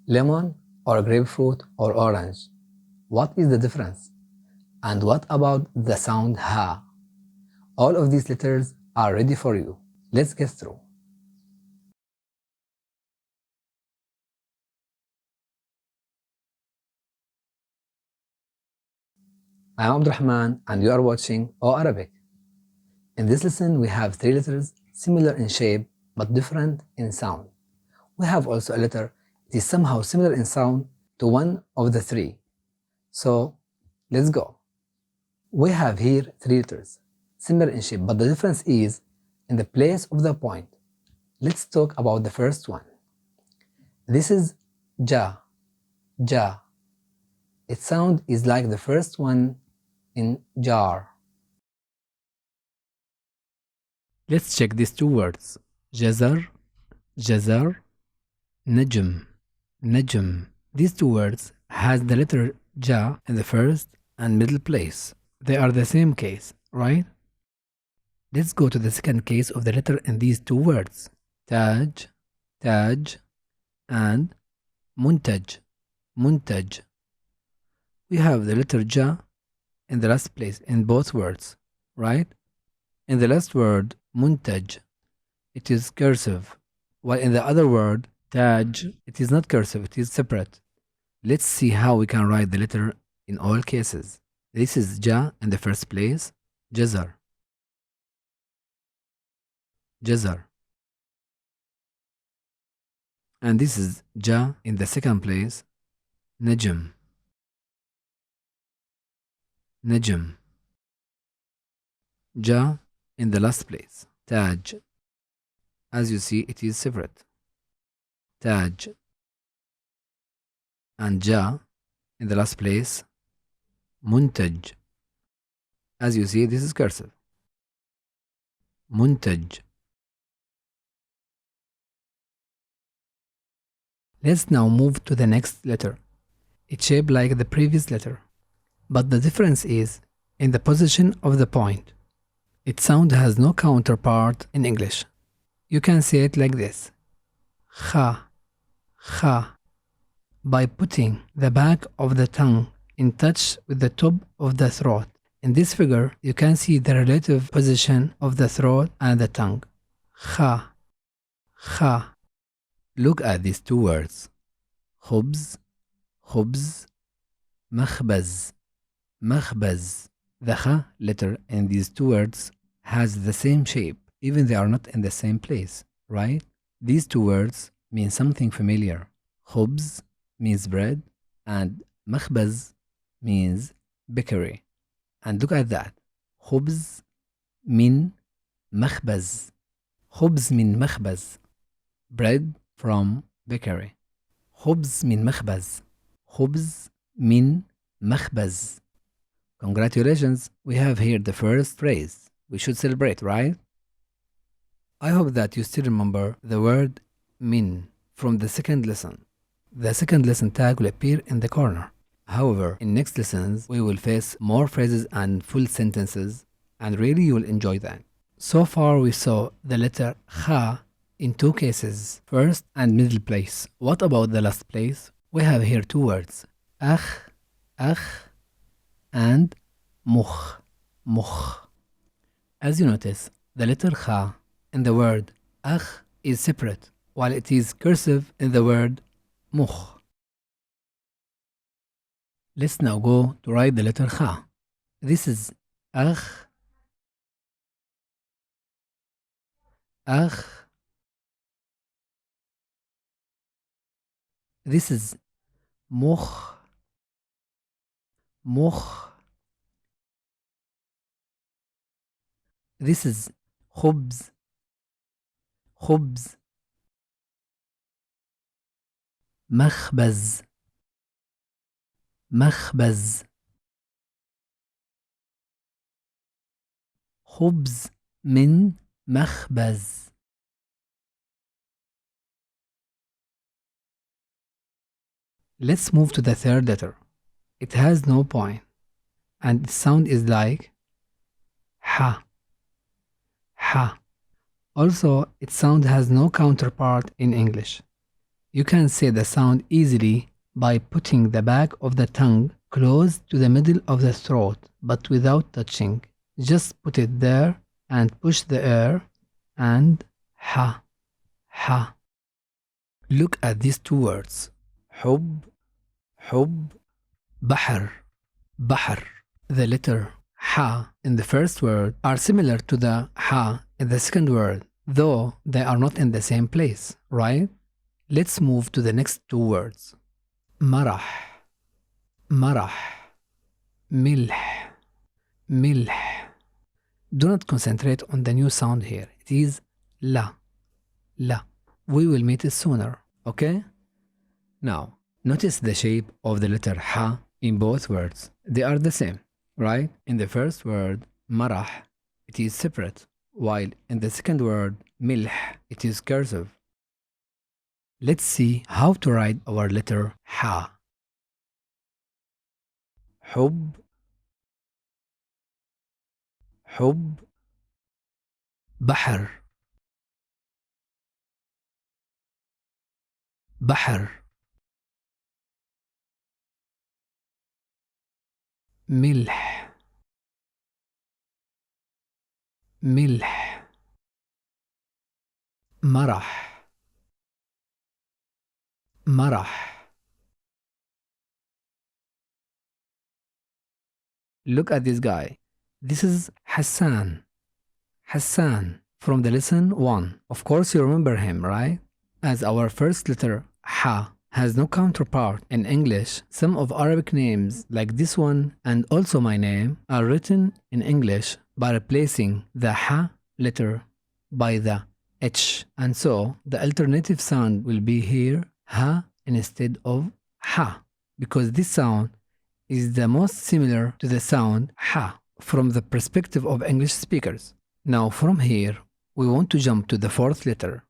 Lemon or grapefruit or orange? What is the difference? And what about the sound ha? All of these letters are ready for you. Let's get through. I am Abdurrahman and you are watching O Arabic. In this lesson we have three letters similar in shape but different in sound. We have also a letter that is somehow similar in sound to one of the three. So let's go. We have here three letters similar in shape but the difference is in the place of the point. Let's talk about the first one. This is ja, ja. Its sound is like the first one in jar. Let's check these two words. Jazar, jazar, najm, najm. These two words has the letter ja in the first and middle place. They are the same case, right? Let's go to the second case of the letter in these two words. Taj, taj, and muntaj, muntaj. We have the letter ja in the last place in both words, right? In the last word, muntaj, it is cursive, while in the other word, taj, it is not cursive, it is separate. Let's see how we can write the letter in all cases. This is ja in the first place, jazar, jazar. And this is ja in the second place, najm, najm. Ja in the last place, taj. As you see, it is separate, taj. And ja in the last place, muntaj. As you see, this is cursive, muntaj. Let's now move to the next letter. It's shaped like the previous letter, but the difference is in the position of the point. Its sound has no counterpart in English. You can say it like this: kha, kha. By putting the back of the tongue in touch with the top of the throat. In this figure, you can see the relative position of the throat and the tongue. Kha, kha. Look at these two words. Khubz, khubz, makhbaz, makhbaz. The kha letter in these two words has the same shape, even they are not in the same place, right? These two words mean something familiar. Khubz means bread and makhbaz means bakery. And look at that. Khubz min makhbaz. Khubz min makhbaz. Bread from bakery. Khubz min makhbaz. Khubz min makhbaz. Congratulations, we have here the first phrase. We should celebrate, right? I hope that you still remember the word min from the second lesson. The second lesson tag will appear in the corner. However, in next lessons, we will face more phrases and full sentences, and really you will enjoy that. So far, we saw the letter kha in two cases, first and middle place. What about the last place? We have here two words, akh, and mukh, mukh. As you notice, the letter kha in the word akh is separate, while it is cursive in the word mukh. Let's now go to write the letter kha. This is akh, akh. This is mukh, mukh. This is khubz, khubz. Makhbaz, makhbaz. خبز من مخبز. Let's move to the third letter. It has no point, and its sound is like ha, ha. Also, its sound has no counterpart in English. You can say the sound easily by putting the back of the tongue close to the middle of the throat, but without touching. Just put it there and push the air and ha, ha. Look at these two words. حب, حب, بحر, بحر. The letter ha in the first word are similar to the ha in the second word, though they are not in the same place, right? Let's move to the next two words. مرح, مرح, ملح, ملح. Do not concentrate on the new sound here. It is la, la. We will meet it sooner, okay? Now, notice the shape of the letter ha in both words. They are the same, right? In the first word, marah, it is separate, while in the second word, milh, it is cursive. Let's see how to write our letter ha. حب, حب, بحر, بحر, ملح, ملح, مرح, مرح. Look at this guy. This is Hassan. Hassan from the lesson 1. Of course you remember him, right? As our first letter, ha, has no counterpart in English, some of Arabic names like this one and also my name are written in English by replacing the ha letter by the h. And so the alternative sound will be here ha instead of ha, because this sound is the most similar to the sound ha from the perspective of English speakers. Now from here, we want to jump to the fourth letter.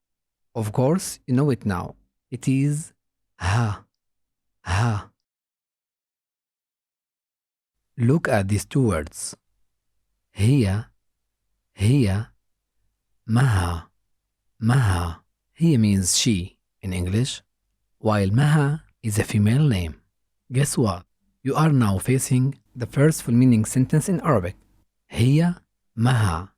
Of course, you know it now. It is ha, ha. Look at these two words. هي, هي, maha, maha. He means she in English, while maha is a female name. Guess what? You are now facing the first full meaning sentence in Arabic. هي maha.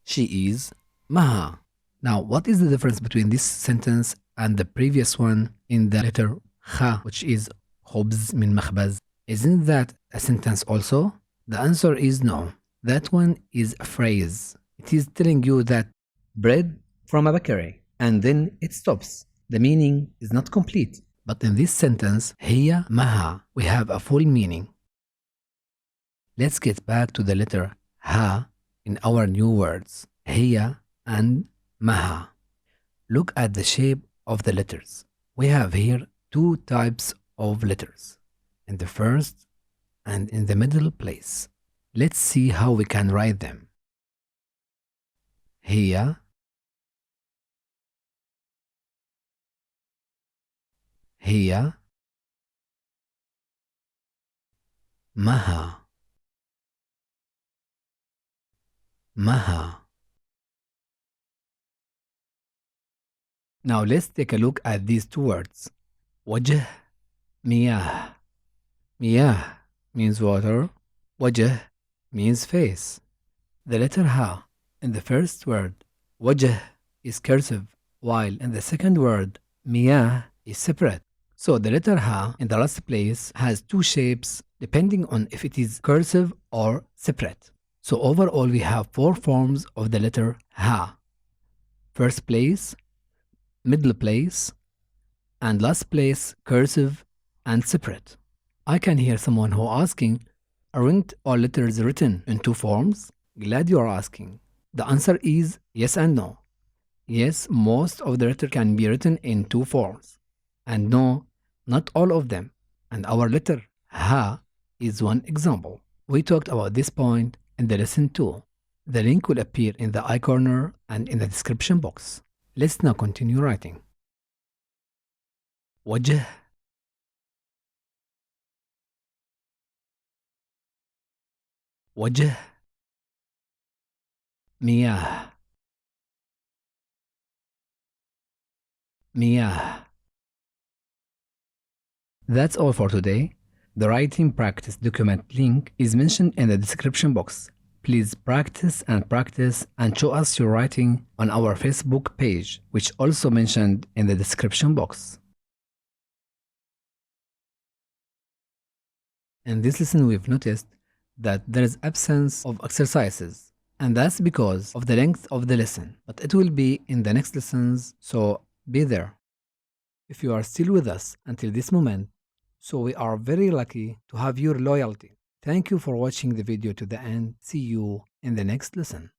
She is maha. Now, what is the difference between this sentence and the previous one in the letter kha, which is خبز من مخبز? Isn't that a sentence also? The answer is no. That one is a phrase. It is telling you that bread from a bakery, and then it stops. The meaning is not complete. But in this sentence, هي maha, we have a full meaning. Let's get back to the letter ha in our new words, هي and maha. Look at the shape of the letters. We have here two types of letters, in the first and in the middle place. Let's see how we can write them. هي, هي, maha, maha. Now let's take a look at these two words. وجه, مياه. مياه means water. وجه means face. The letter ha in the first word, وجه, is cursive, while in the second word, مياه, is separate. So the letter ha in the last place has two shapes depending on if it is cursive or separate. So overall we have four forms of the letter ha. First place, middle place, and last place cursive and separate. I can hear someone who asking, aren't all letters written in two forms? Glad you are asking. The answer is yes and no. Yes, most of the letter can be written in two forms. And no, not all of them. And our letter ha is one example. We talked about this point in the lesson 2. The link will appear in the I corner and in the description box. Let's now continue writing. وجه, وجه, مياه, مياه. That's all for today. The writing practice document link is mentioned in the description box. Please practice and show us your writing on our Facebook page, which also mentioned in the description box. In this lesson, we've noticed that there is absence of exercises, and that's because of the length of the lesson, but it will be in the next lessons, so be there. If you are still with us until this moment, so we are very lucky to have your loyalty. Thank you for watching the video to the end. See you in the next lesson.